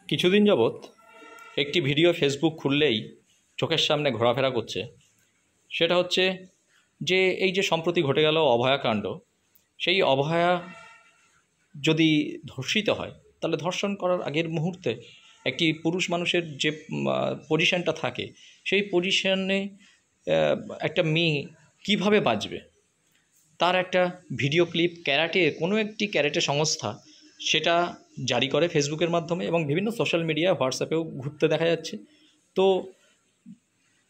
কিছুদিন যাবৎ একটি ভিডিও ফেসবুক খুললেই চোখের সামনে ঘোরাফেরা করছে। সেটা হচ্ছে যে এই যে সম্প্রতি ঘটে গেল অভয়াকাণ্ড, সেই অভয়া যদি ধর্ষিত হয় তাহলে ধর্ষণ করার আগের মুহূর্তে একটি পুরুষ মানুষের যে পজিশনটা থাকে সেই পজিশনে একটা মেয়ে কীভাবে বাঁচবে তার একটা ভিডিও ক্লিপ ক্যারাটে কোনো একটি ক্যারাটে সংস্থা সেটা জারি করে ফেসবুকের মাধ্যমে এবং বিভিন্ন সোশ্যাল মিডিয়া হোয়াটসঅ্যাপেও ঘুরতে দেখা যাচ্ছে। তো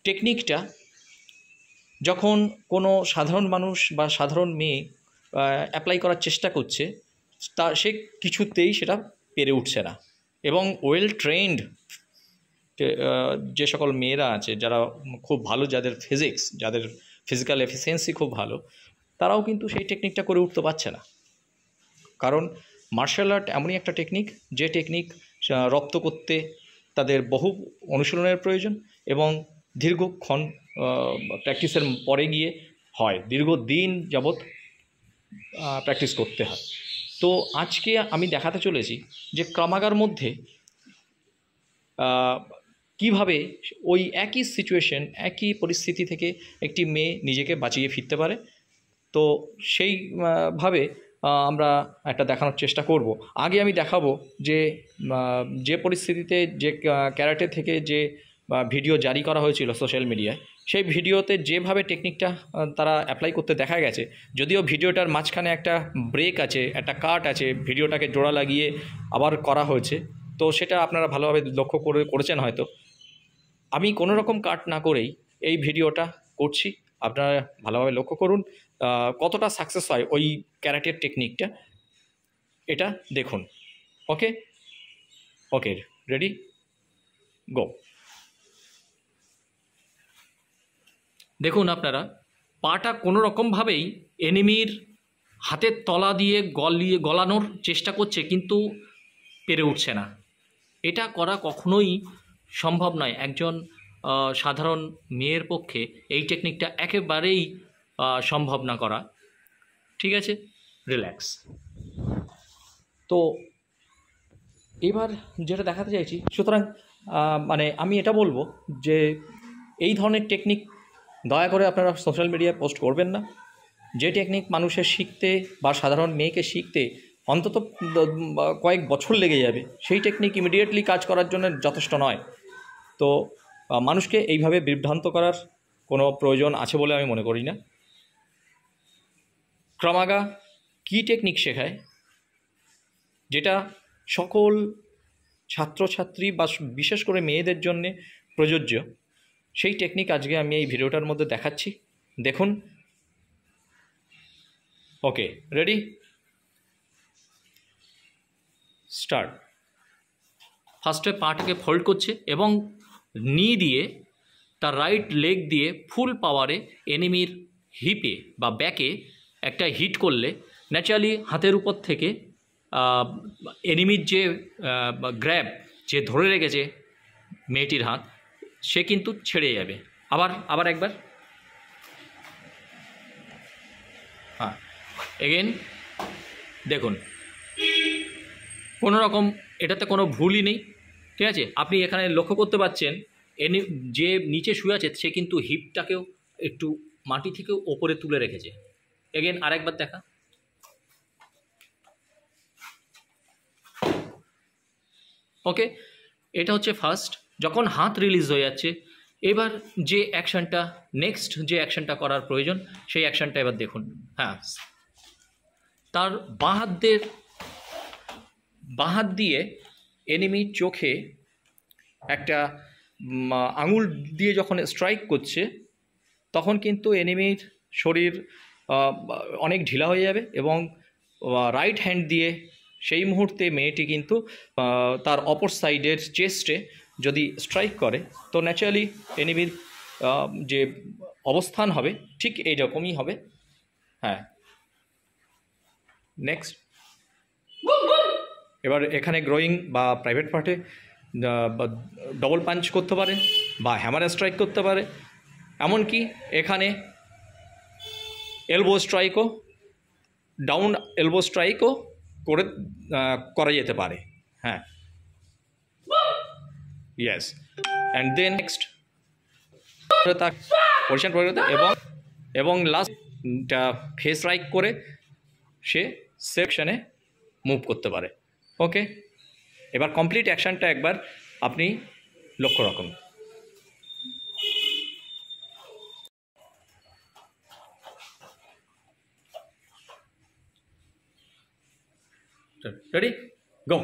টেকনিকটা যখন কোনো সাধারণ মানুষ বা সাধারণ মেয়ে অ্যাপ্লাই করার চেষ্টা করছে তা সে কিছুতেই সেটা পেরে উঠছে না, এবং ওয়েল ট্রেন্ড যে সকল মেয়েরা আছে যারা খুব ভালো, যাদের যাদের ফিজিক্যাল এফিসিয়েন্সি খুব ভালো, তারাও কিন্তু সেই টেকনিকটা করে উঠতে পারছে না। কারণ মার্শাল আর্ট এমনই একটা টেকনিক যে টেকনিক রপ্ত করতে তাদের বহু অনুশীলনের প্রয়োজন এবং দীর্ঘক্ষণ প্র্যাকটিসের পরে গিয়ে হয়, দীর্ঘদিন যাবৎ প্র্যাকটিস করতে হয়। তো আজকে আমি দেখাতে চলেছি যে ক্রামাগার মধ্যে কিভাবে ওই একই সিচুয়েশন, একই পরিস্থিতি থেকে একটি মেয়ে নিজেকে বাঁচিয়ে ফিরতে পারে। তো সেইভাবে আমরা একটা দেখানোর চেষ্টা করব। আগে আমি দেখাবো যে পরিস্থিতিতে যে ক্যারাটে থেকে যে ভিডিও জারি করা হয়েছিল সোশ্যাল মিডিয়ায়, সেই ভিডিওতে যেভাবে টেকনিকটা তারা অ্যাপ্লাই করতে দেখা গেছে, যদিও ভিডিওটার মাঝখানে একটা ব্রেক আছে, একটা কাট আছে, ভিডিওটাকে জোড়া লাগিয়ে আবার করা হয়েছে, তো সেটা আপনারা ভালোভাবে লক্ষ্য করেছেন হয়তো। আমি কোনো রকম কাট না করেই এই ভিডিওটা করছি, আপনারা ভালোভাবে লক্ষ্য করুন কতটা সাকসেস হয় ওই ক্যারাটের টেকনিকটা, এটা দেখুন। ওকে ওকে রেডি, গো। দেখুন আপনারা, পাটা কোনো রকমভাবেই এনিমির হাতের তলা দিয়ে গলানোর চেষ্টা করছে, কিন্তু পেরে উঠছে না। এটা করা কখনোই সম্ভব নয় একজন সাধারণ মেয়ের পক্ষে। এই টেকনিকটা একেবারেই সম্ভব না করা। ঠিক আছে, রিল্যাক্স। তো এবার যেটা দেখাতে চাইছি, সুতরাং মানে আমি এটা বলবো যে এই ধরনের টেকনিক দয়া করে আপনারা সোশ্যাল মিডিয়ায় পোস্ট করবেন না। যে টেকনিক মানুষের শিখতে বা সাধারণ মেয়েকে শিখতে অন্তত কয়েক বছর লেগে যাবে, সেই টেকনিক ইমিডিয়েটলি কাজ করার জন্য যথেষ্ট নয়। তো মানুষকে এইভাবে বিভ্রান্ত করার কোনো প্রয়োজন আছে বলে আমি মনে করি না। ক্রামাগা কী টেকনিক শেখায়, যেটা সকল ছাত্রছাত্রী বা বিশেষ করে মেয়েদের জন্যে প্রযোজ্য, সেই টেকনিক আজকে আমি এই ভিডিওটার মধ্যে দেখাচ্ছি, দেখুন। Okay ready, start. ফার্স্টে পাটাকে ফোল্ড করছে এবং নি দিয়ে তার রাইট লেগ দিয়ে ফুল পাওয়ারে এনিমির হিপে বা ব্যাকে একটা হিট করলে ন্যাচারালি হাতের উপর থেকে এনিমির যে গ্র্যাব, যে ধরে রেখেছে মেয়েটির হাত, সে কিন্তু ছেড়ে যাবে। আবার একবার, হ্যাঁ, এগেন দেখুন, কোনো রকম এটাতে কোনো ভুলই নেই। ঠিক আছে, আপনি এখানে লক্ষ্য করতে পারছেন যে নিচে শুয়ে আছে সে কিন্তু হিপটাকেও একটু মাটি থেকেও ওপরে তুলে রেখেছে। এগেন আরেকবার দেখা, ওকে। এটা হচ্ছে ফার্স্ট, যখন হাত রিলিজ হয়ে যাচ্ছে। এবার যে অ্যাকশানটা, নেক্সট যে অ্যাকশানটা করার প্রয়োজন, সেই অ্যাকশানটা এবার দেখুন। হ্যাঁ, তার বাঁ হাত দিয়ে এনিমির চোখে একটা আঙুল দিয়ে যখন স্ট্রাইক করছে, তখন কিন্তু এনিমির শরীর অনেক ঢিলা হয়ে যাবে এবং রাইট হ্যান্ড দিয়ে সেই মুহূর্তে মেয়েটি কিন্তু তার অপর সাইডের চেস্টে যদি স্ট্রাইক করে, তো ন্যাচারালি এনিমির যে অবস্থান হবে ঠিক এইরকমই হবে। হ্যাঁ, নেক্সট। এবার এখানে গ্রোয়িং বা প্রাইভেট পার্টে ডবল পাঞ্চ করতে পারে বা হ্যামারে স্ট্রাইক করতে পারে, এমনকি এখানে এলবো স্ট্রাইকও, ডাউন এলবো স্ট্রাইকও করা যেতে পারে। হ্যাঁ, yes and then next position এবং এবং লাস্ট ফেস রাইট করে সে সেকশনে মুভ করতে পারে। ওকে, এবার কমপ্লিট অ্যাকশানটা একবার আপনি লক্ষ্য রাখুন। রেডি, গো।